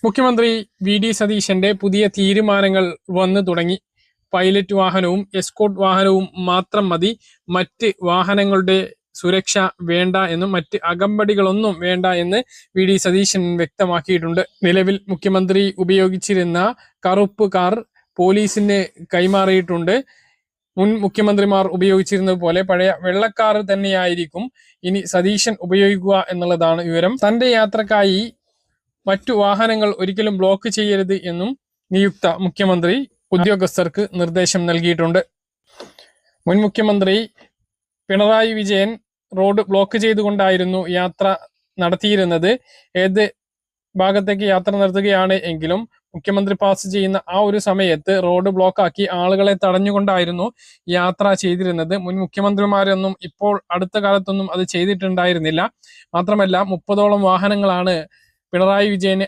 മുഖ്യമന്ത്രി വി.ഡി. സതീശന്റെ പുതിയ തീരുമാനങ്ങൾ വന്നു തുടങ്ങി. പൈലറ്റ് വാഹനവും എസ്കോർട്ട് വാഹനവും മാത്രം മതി, മറ്റ് വാഹനങ്ങളുടെ സുരക്ഷ വേണ്ട എന്നും മറ്റ് അകമ്പടികളൊന്നും വേണ്ട എന്ന് വി.ഡി. സതീശൻ വ്യക്തമാക്കിയിട്ടുണ്ട്. നിലവിൽ മുഖ്യമന്ത്രി ഉപയോഗിച്ചിരുന്ന കറുപ്പ് കാർ പോലീസിന് കൈമാറിയിട്ടുണ്ട്. മുൻ മുഖ്യമന്ത്രിമാർ ഉപയോഗിച്ചിരുന്നത് പോലെ പഴയ വെള്ളക്കാർ തന്നെയായിരിക്കും ഇനി സതീശൻ ഉപയോഗിക്കുക എന്നുള്ളതാണ് വിവരം. തന്റെ യാത്രക്കായി മറ്റു വാഹനങ്ങൾ ഒരിക്കലും ബ്ലോക്ക് ചെയ്യരുത് എന്നും നിയുക്ത മുഖ്യമന്ത്രി ഉദ്യോഗസ്ഥർക്ക് നിർദ്ദേശം നൽകിയിട്ടുണ്ട്. മുൻ മുഖ്യമന്ത്രി പിണറായി വിജയൻ റോഡ് ബ്ലോക്ക് ചെയ്തുകൊണ്ടായിരുന്നു യാത്ര നടത്തിയിരുന്നത്. ഏത് ഭാഗത്തേക്ക് യാത്ര നടത്തുകയാണ് എങ്കിലും മുഖ്യമന്ത്രി പാസ് ചെയ്യുന്ന ആ ഒരു സമയത്ത് റോഡ് ബ്ലോക്കാക്കി ആളുകളെ തടഞ്ഞുകൊണ്ടായിരുന്നു യാത്ര ചെയ്തിരുന്നത്. മുൻ മുഖ്യമന്ത്രിമാരൊന്നും ഇപ്പോൾ അടുത്ത കാലത്തൊന്നും അത് ചെയ്തിട്ടുണ്ടായിരുന്നില്ല. മാത്രമല്ല 30ഓളം വാഹനങ്ങളാണ് പിണറായി വിജയന്